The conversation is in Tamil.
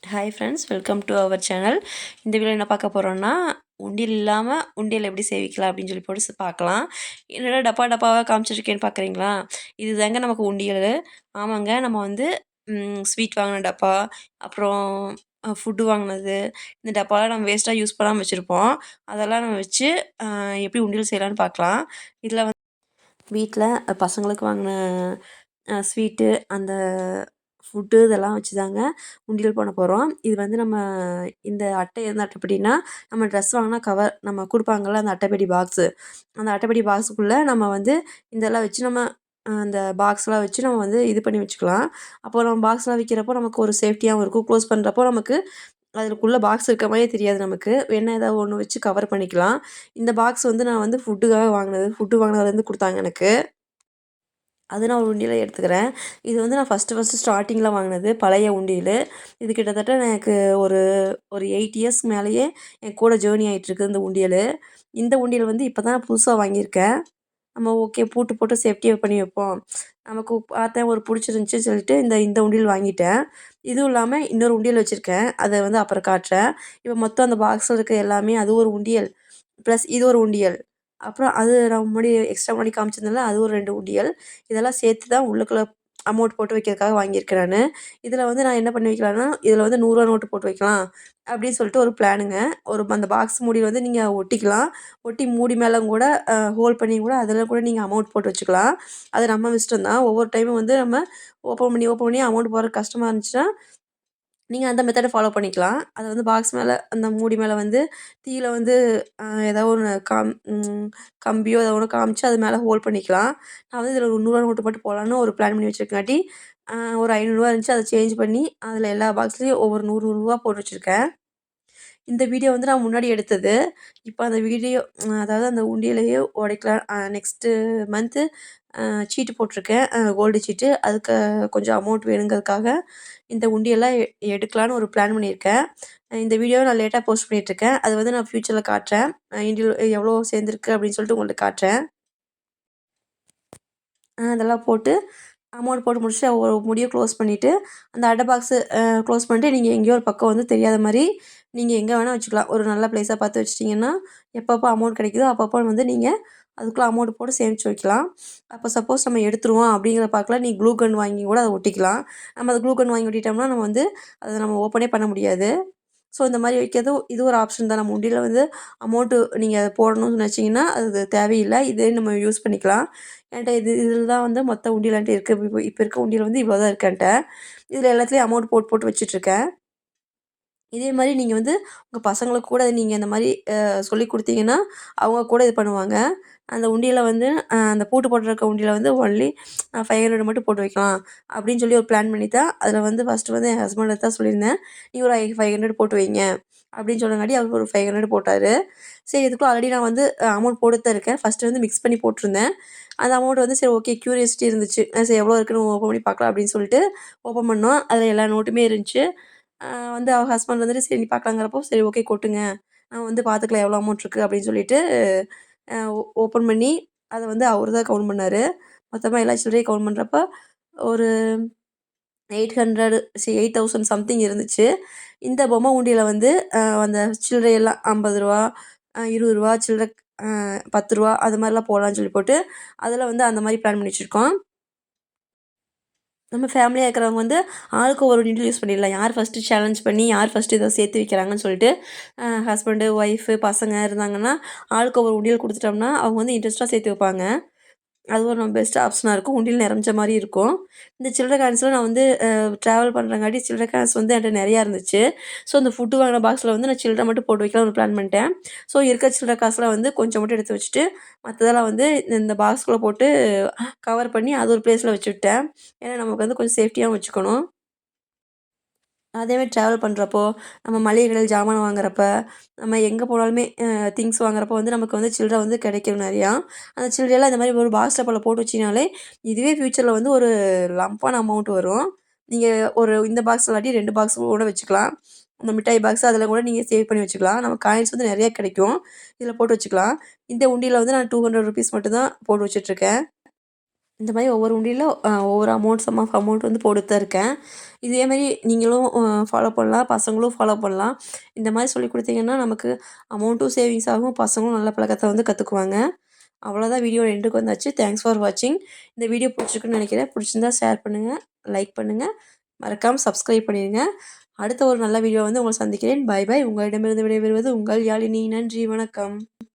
Hi friends, welcome to our channel. இந்த வீடியோ என்ன பார்க்க போகிறோன்னா, உண்டியல் இல்லாமல் உண்டியல் எப்படி சேவிக்கலாம் அப்படின்னு சொல்லி போட்டு பார்க்கலாம். என்னடா டப்பா டப்பாவாக காமிச்சிருக்கேன்னு பார்க்குறீங்களா? இது தாங்க நமக்கு உண்டியல். ஆமாங்க, நம்ம வந்து ஸ்வீட் வாங்கின டப்பா, அப்புறம் ஃபுட்டு வாங்கினது, இந்த டப்பாலாம் நம்ம வேஸ்ட்டாக யூஸ் பண்ணாமல் வச்சுருப்போம். அதெல்லாம் நம்ம வச்சு எப்படி உண்டியல் செய்யலான்னு பார்க்கலாம். இதில் வந்து வீட்டில் பசங்களுக்கு வாங்கின ஸ்வீட்டு, அந்த ஃபுட்டு இதெல்லாம் வச்சு தாங்க உண்டியல் பண்ண போகிறோம். இது வந்து நம்ம இந்த அட்டை எந்த அட்டைப்பெட்டினா, நம்ம ட்ரெஸ் வாங்கினா கவர் நம்ம குடுப்பாங்கள்ல அந்த அட்டைப்பெட்டி பாக்ஸு. அந்த அட்டைப்பெட்டி பாக்ஸுக்குள்ளே நம்ம வந்து இதெல்லாம் வச்சு நம்ம அந்த பாக்ஸ்லாம் வச்சு நம்ம வந்து இது பண்ணி வச்சுக்கலாம். அப்போ நம்ம பாக்ஸ்லாம் வைக்கிறப்போ நமக்கு ஒரு சேஃப்டியாகவும் இருக்கும். க்ளோஸ் பண்ணுறப்போ நமக்கு அதுக்குள்ள பாக்ஸ் இருக்க மாரியே தெரியாது நமக்கு. வேணா ஏதாவது ஒண்ணு வச்சு கவர் பண்ணிக்கலாம். இந்த பாக்ஸ் வந்து நான் வந்து ஃபுட்டுக்காக வாங்கினது. ஃபுட்டு வாங்கினதுலேருந்து குடுத்தாங்க எனக்கு. அது நான் ஒரு உண்டியலா எடுத்துக்கிறேன். இது வந்து நான் ஃபஸ்ட்டு ஸ்டார்ட்டிங்கில வாங்கினது பழைய உண்டியலு. இது கிட்டத்தட்ட எனக்கு ஒரு ஒரு 8 இயர்ஸ்க்கு மேலேயே என் கூட ஜேர்னி ஆயிட்டுருக்கு இந்த உண்டியலு. இந்த உண்டியல் வந்து இப்போ தான் புதுசா வாங்கியிருக்கேன். நம்ம ஓகே பூட்டு போட்டு சேஃப்டியா பண்ணி வைப்போம். நமக்கு பார்த்தேன் ஒரு புடிச்சிருந்துச்சுன்னு சொல்லிட்டு இந்த இந்த உண்டியல் வாங்கிட்டேன். இதுவும் இல்லாம இன்னொரு உண்டியல் வச்சிருக்கேன். அத வந்து அப்புறம் காட்டுறேன். இப்போ மொத்தம் அந்த பாக்ஸ்ல இருக்க எல்லாமே அது ஒரு உண்டியல். ப்ளஸ் இது ஒரு உண்டியல். அப்புறம் அது நான் முன்னாடி எக்ஸ்ட்ரா முன்னாடி காமிச்சிருந்தேன்ல, அது ஒரு 2 உண்டியல். இதெல்லாம் சேர்த்து தான் உள்ளுக்குள்ள அமௌண்ட் போட்டு வைக்கிறதுக்காக வாங்கியிருக்கேன் நானு. இதில வந்து நான் என்ன பண்ணி வைக்கலான்னா, இதில வந்து ரூ. 100 நோட்டு போட்டு வைக்கலாம். அப்படின்னு சொல்லிட்டு ஒரு பிளானுங்க. அந்த பாக்ஸ் மூடி வந்து நீங்க ஒட்டிக்கலாம். ஒட்டி மூடி மேல கூட ஹோல் பண்ணி கூட அதில கூட நீங்க அமௌண்ட் போட்டு வச்சுக்கலாம். அது நம்ம இஷ்டம் தான். ஒவ்வொரு டைமும் வந்து நம்ம ஓப்பன் பண்ணி அமௌண்ட் போடுறதுக்கு கஷ்டமா இருந்துச்சுன்னா நீங்க அந்த மெத்தட ஃபாலோ பண்ணிக்கலாம். அத வந்து பாக்ஸ் மேல அந்த மூடி மேல வந்து தீயில வந்து ஏதோ ஒண்ணு கம்பியோ ஏதோ ஒண்ணு காமிச்சு அது மேல ஹோல்ட் பண்ணிக்கலாம். நான் வந்து இதில ஒரு ரூ. 100 நோட்டு போட்டு போடலான்னு ஒரு பிளான் பண்ணி வச்சிருக்கங்காட்டி, ஒரு ரூ. 500 இருந்துச்சு அத சேஞ்ச் பண்ணி அதில எல்லா பாக்ஸ்லயும் ஒவ்வொரு ரூ. 100 போட்டு வச்சிருக்கேன். இந்த வீடியோ வந்து நான் முன்னாடி எடுத்தது. இப்ப அந்த வீடியோ அதாவது அந்த உண்டியலையே உடைக்கலாம். நெக்ஸ்ட்டு மந்த்து அ சீட்டு போட்டிருக்கேன். கோல்டு சீட்டு. அதுக்கு கொஞ்சம் அமௌண்ட் வேணுங்கிறதுக்காக இந்த உண்டியெல்லாம் எடுக்கலான்னு ஒரு பிளான் பண்ணியிருக்கேன். இந்த வீடியோவ நான் லேட்டா போஸ்ட் பண்ணிட்டுருக்கேன். அது வந்து நான் ஃப்யூச்சர்ல காட்டுறேன். இண்டியல் எவ்வளோ சேர்ந்திருக்கு அப்படின்னு சொல்லிட்டு உங்களுக்கு காட்டுறேன். அதெல்லாம் போட்டு அமௌண்ட் போட்டு முடிச்சுட்டு ஒரு முடிய க்ளோஸ் பண்ணிவிட்டு, அந்த அட்டை பாக்ஸு க்ளோஸ் பண்ணிட்டு நீங்க எங்கேயோ ஒரு பக்கம் வந்து தெரியாத மாரி, நீங்க எங்க வேணா வச்சுக்கலாம். ஒரு நல்ல பிளேஸா பார்த்து வச்சுட்டீங்கன்னா, எப்பப்போ அமௌண்ட் கிடைக்குதோ அப்பப்போ வந்து நீங்க அதுக்குள்ள அமௌண்ட் போட்டு சேமிச்சு வைக்கலாம். அப்போ சப்போஸ் நம்ம எடுத்துருவோம் அப்படிங்கிற பாக்கல நீ க்ளூ கன் வாங்கி கூட அத ஒட்டிக்கலாம். நம்ம அத க்ளூ கன் வாங்கி ஒட்டிட்டோம்னா, நம்ம வந்து அத நம்ம ஓப்பனே பண்ண முடியாது. ஸோ இந்த மாரி வைக்கிறது இது ஒரு ஆப்ஷன் தான். நம்ம உண்டியல்ல வந்து அமௌண்ட்டு நீங்க போடணும்னு நெனச்சீங்கன்னா, அது தேவையில்ல. இதே நம்ம யூஸ் பண்ணிக்கலாம். என்ட்ட இதில தான் வந்து மொத்த உண்டியல் என்ட்ட இருக்கு. இப்ப இருக்க உண்டியல் வந்து இவ்வளோ தான் இருக்கு என்ட்ட. இதில எல்லாத்துலயும் அமௌண்ட் போட்டு போட்டு வச்சுட்டுருக்கேன். இதே மாரி நீங்க வந்து உங்க பசங்களுக்கு கூட நீங்க இந்த மாரி சொல்லிக் குடுத்தீங்கன்னா, அவங்க கூட இது பண்ணுவாங்க. அந்த உண்டியல வந்து அந்த பூட்டு போட்டிருக்க உண்டியல வந்து ஒன்லி 500 மட்டும் போட்டு வைக்கலாம். அப்படின்னு சொல்லி ஒரு பிளான் பண்ணி தான் அதில வந்து ஃபர்ஸ்ட்டு வந்து என் ஹஸ்பண்ட்ட தான் சொல்லியிருந்தேன். "நீ ஒரு 500 போட்டு வைங்க." அப்படின்னு சொன்னங்காட்டி அவரு ஒரு 500 போட்டாரு. சரி இதுக்கும் ஆல்ரெடி நான் வந்து அமௌண்ட் போட்டுட்டு தான் இருக்கேன். ஃபர்ஸ்ட்டு வந்து மிக்ஸ் பண்ணி போட்டிருந்தேன். அந்த அமௌண்ட் வந்து சரி ஓகே கியூரியாசிட்டி இருந்துச்சு. சரி எவ்வளோ இருக்குன்னு ஓப்பன் பண்ணி பார்க்கலாம் அப்படின்னு சொல்லிட்டு ஓப்பன் பண்ணோம். அதில எல்லா நோட்டுமே இருந்துச்சு. அ வந்து அவ ஹஸ்பண்ட் வந்துட்டு சரி நீ பார்க்கலாங்கிறப்போ, சரி ஓகே கொட்டுங்க. நான் வந்து பார்த்துக்கலாம் எவ்வளோ அமௌண்ட் இருக்கு அப்படின்னு சொல்லிட்டு, ஓப்பன் பண்ணி அத வந்து அவரு தான் கவுண்ட் பண்ணாரு. மொத்தமா எல்லா சில்லறையும் கவுண்ட் பண்றப்ப ஒரு 800 8000 சம்திங் இருந்துச்சு. இந்த பொம்மை உண்டியல வந்து அந்த சில்லறையெல்லாம் ரூ. 50 ரூ. 20 சில்லற அ ரூ. 10 அது மாரிலாம் போடலான்னு சொல்லி போட்டு, அதில வந்து அந்த மாரி பிளான் பண்ணி வச்சிருக்கோம். நம்ம ஃபேமிலியா இருக்கிறவங்க வந்து ஆளுக்கு ஒரு நீடில் யூஸ் பண்ணிடலாம். யார் ஃபஸ்ட்டு சேலஞ்ச் பண்ணி, யார் ஃபஸ்ட்டு இத சேர்த்து வைக்கிறாங்கன்னு சொல்லிட்டு, ஹஸ்பண்டு, ஒய்ஃபு, பசங்க இருந்தாங்கன்னா, ஆளுக்கு ஒரு உண்டியல் குடுத்துட்டோம்னா, அவங்க வந்து இன்ட்ரெஸ்ட்டா சேர்த்து வைப்பாங்க. அது ஒரு பெஸ்ட் ஆப்ஷனா இருக்கும். உண்டியல் நிறைஞ்ச மாரி இருக்கும். இந்த சில்லற காயின்ஸ்லாம் நான் வந்து ட்ராவல் பண்றங்காட்டி சில்லற காயின்ஸ் வந்து என்ட்ட நெறையா இருந்துச்சு. ஸோ, இந்த ஃபுட்டு வாங்குன பாக்ஸ்ல வந்து நான் சில்லற மட்டும் போட்டு வைக்கலாம்னு ஒரு பிளான் பண்ணிட்டேன். ஸோ, இருக்க சில்லற காசுல வந்து கொஞ்சம் மட்டும் எடுத்து வச்சுட்டு, மத்ததெல்லாம் வந்து இந்த பாக்ஸ்குள்ள போட்டு கவர் பண்ணி அது ஒரு பிளேஸ்ல வச்சுட்டேன். ஏன்னா, நமக்கு வந்து கொஞ்சம் சேஃப்டியாவும் வச்சுக்கணும். அதேமாரி ட்ராவல் பண்ணுறப்போ, நம்ம மளிகை கடையில ஜாமான் வாங்குறப்ப, நம்ம எங்கே போனாலுமே திங்ஸ் வாங்குறப்போ வந்து நமக்கு வந்து சில்லற வந்து கிடைக்கும் நெறையா. அந்த சில்லறையெல்லாம் இந்த மாரி ஒரு பாக்ஸ் டப்பால போட்டு வச்சீங்கனாலே, இதுவே ஃப்யூச்சர்ல வந்து ஒரு லம்பான அமௌண்ட் வரும். நீங்க ஒரு இந்த பாக்ஸ் இல்லாட்டி 2 பாக்ஸ் கூட வச்சுக்கலாம். அந்த மிட்டாய் பாக்ஸ் அதில கூட நீங்க சேவ் பண்ணி வச்சுக்கலாம். நமக்கு காயின்ஸ் வந்து நெறைய கிடைக்கும். இதில போட்டு வச்சுக்கலாம். இந்த உண்டியல்ல வந்து நான் ரூ. 200 மட்டும் தான் போட்டு வச்சுட்டுருக்கேன். இந்த மாதிரி ஒவ்வொரு உண்டியலில் ஒவ்வொரு சம் ஆஃப் அமௌண்ட் வந்து போட்டு தான் இருக்கேன். இதேமாரி நீங்களும் ஃபாலோ பண்ணலாம், பசங்களும் ஃபாலோ பண்ணலாம். இந்த மாதிரி சொல்லிக் கொடுத்தீங்கன்னா நமக்கு அமௌண்ட்டும் சேவிங்ஸ் ஆகும், பசங்களும் நல்ல பழக்கத்தை வந்து கற்றுக்குவாங்க. அவ்வளோதான், வீடியோ எண்டுக்கு வந்தாச்சு. தேங்க்ஸ் ஃபார் வாட்சிங். இந்த வீடியோ பிடிச்சிருக்குன்னு நினைக்கிறேன். பிடிச்சிருந்தா ஷேர் பண்ணுங்கள், லைக் பண்ணுங்கள், மறக்காமல் சப்ஸ்கிரைப் பண்ணிடுங்க. அடுத்த ஒரு நல்ல வீடியோ வந்து உங்களை சந்திக்கிறேன். Bye bye. உங்களிடமிருந்து விடைபெறுவது உங்கள் யாழினி. நன்றி, வணக்கம்.